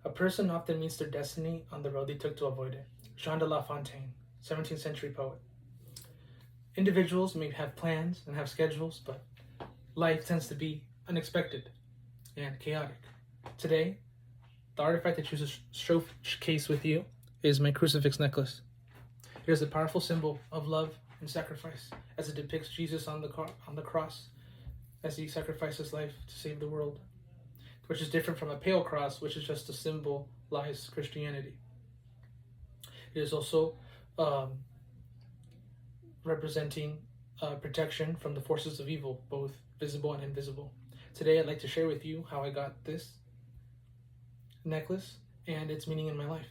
A person often meets their destiny on the road they took to avoid it. Jean de La Fontaine, 17th century poet. Individuals may have plans and have schedules, but life tends to be unexpected and chaotic. Today, the artifact I choose to showcase with you is my crucifix necklace. It is a powerful symbol of love and sacrifice, as it depicts Jesus on the cross as he sacrificed his life to save the world, which is different from a pale cross, which is just to symbolize Christianity. It is also um, representing protection from the forces of evil, both visible and invisible. Today, I'd like to share with you how I got this necklace and its meaning in my life.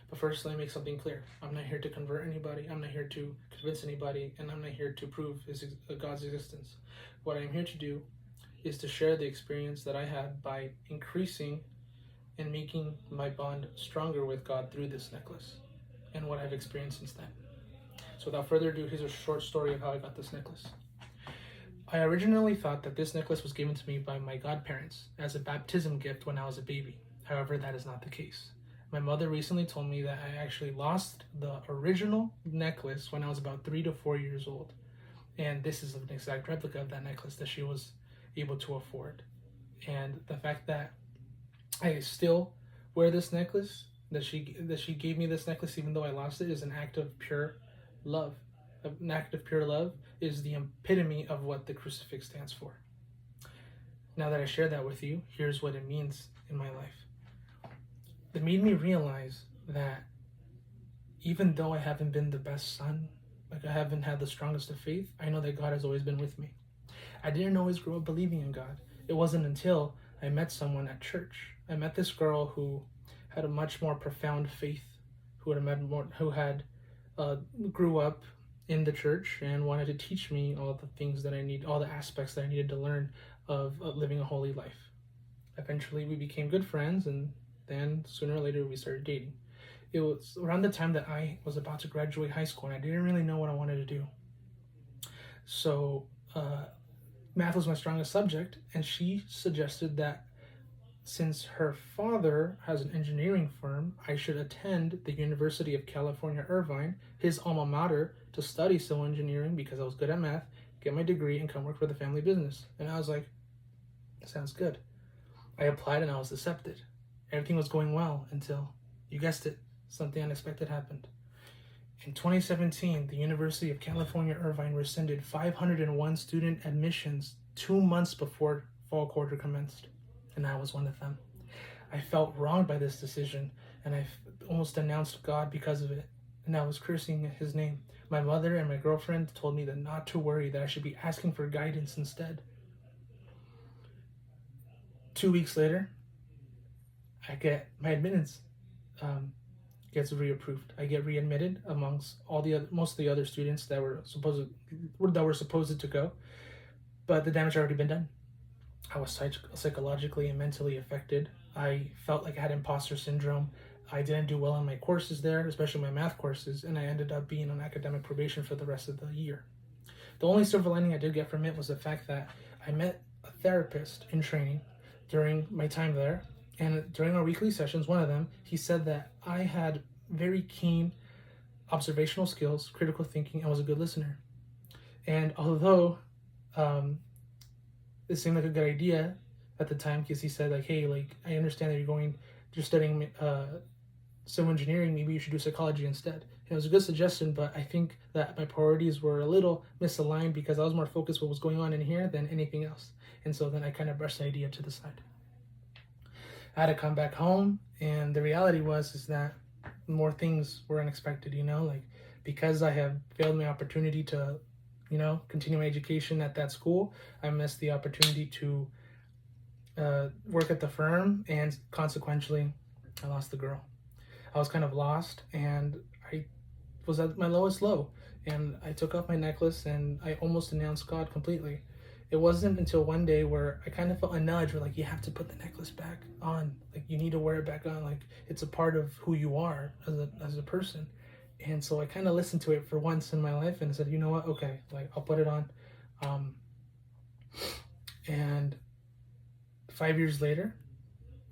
But first, let me make something clear. I'm not here to convert anybody. I'm not here to convince anybody, and I'm not here to prove God's existence. What I'm here to do is to share the experience that I had by increasing and making my bond stronger with God through this necklace and what I've experienced since then. So without further ado, here's a short story of how I got this necklace. I originally thought that this necklace was given to me by my godparents as a baptism gift when I was a baby. However, that is not the case. My mother recently told me that I actually lost the original necklace when I was about 3 to 4 years old. And this is an exact replica of that necklace that she was able to afford. And the fact that I still wear this necklace, that she gave me this necklace even though I lost it, is an act of pure love. An act of pure love is the epitome of what the crucifix stands for. Now that I share that with you, here's what it means in my life. It made me realize that even though I haven't been the best son, like I haven't had the strongest of faith, I know that God has always been with me. I didn't always grow up believing in God. It wasn't until I met someone at church. I met this girl who had a much more profound faith, who had grew up in the church and wanted to teach me all the things that I need, all the aspects that I needed to learn of living a holy life. Eventually, we became good friends, and then sooner or later, we started dating. It was around the time that I was about to graduate high school, and I didn't really know what I wanted to do. So, math was my strongest subject, and she suggested that since her father has an engineering firm, I should attend the University of California, Irvine, his alma mater, to study civil engineering because I was good at math, get my degree, and come work for the family business. And I was like, sounds good. I applied and I was accepted. Everything was going well until, you guessed it, something unexpected happened. In 2017, the University of California, Irvine rescinded 501 student admissions 2 months before fall quarter commenced, and I was one of them. I felt wronged by this decision, and I almost denounced God because of it, and I was cursing his name. My mother and my girlfriend told me that not to worry, that I should be asking for guidance instead. 2 weeks later, I get my admittance gets reapproved. I get readmitted amongst most of the other students that were supposed to go, but the damage had already been done. I was psychologically and mentally affected. I felt like I had imposter syndrome. I didn't do well on my courses there, especially my math courses, and I ended up being on academic probation for the rest of the year. The only silver lining I did get from it was the fact that I met a therapist in training during my time there, and during our weekly sessions, one of them, he said that I had very keen observational skills, critical thinking, and was a good listener. And although it seemed like a good idea at the time, because he said like, hey, like I understand that you're studying civil engineering, maybe you should do psychology instead. And it was a good suggestion, but I think that my priorities were a little misaligned because I was more focused on what was going on in here than anything else. And so then I kind of brushed the idea to the side. I had to come back home, and the reality is that more things were unexpected, like because I have failed my opportunity to, continue my education at that school, I missed the opportunity to work at the firm, and consequently, I lost the girl. I was kind of lost, and I was at my lowest low, and I took off my necklace, and I almost denounced God completely. It wasn't until one day where I kind of felt a nudge where like, you have to put the necklace back on. Like you need to wear it back on. Like it's a part of who you are as a person. And so I kind of listened to it for once in my life and said, you know what? Okay, like I'll put it on. And 5 years later,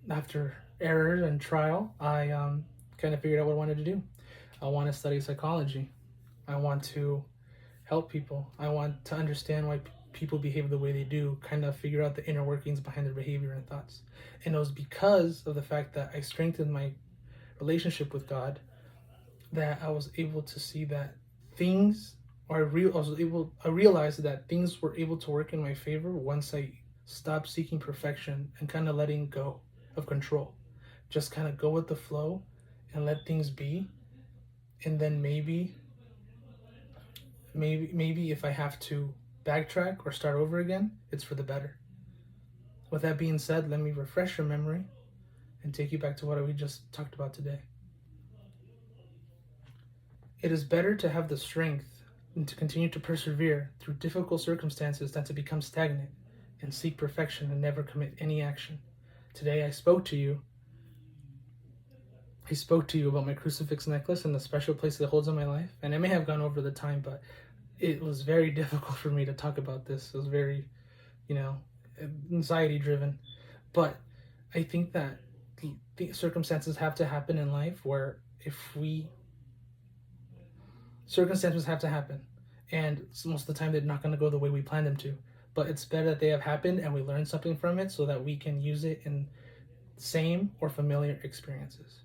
after error and trial, I kind of figured out what I wanted to do. I want to study psychology. I want to help people. I want to understand why people behave the way they do, kind of figure out the inner workings behind their behavior and thoughts. And it was because of the fact that I strengthened my relationship with God that I was able to see that things, or I realized that things were able to work in my favor once I stopped seeking perfection and kind of letting go of control. Just kind of go with the flow and let things be. And then maybe if I have to backtrack or start over again, it's for the better. With that being said, let me refresh your memory and take you back to what we just talked about today. It is better to have the strength and to continue to persevere through difficult circumstances than to become stagnant and seek perfection and never commit any action. Today I spoke to you about my crucifix necklace and the special place it holds in my life. And I may have gone over the time, but it was very difficult for me to talk about this. It was very, anxiety driven. But I think that the circumstances have to happen in life where circumstances have to happen. And most of the time they're not going to go the way we planned them to. But it's better that they have happened and we learn something from it so that we can use it in same or familiar experiences.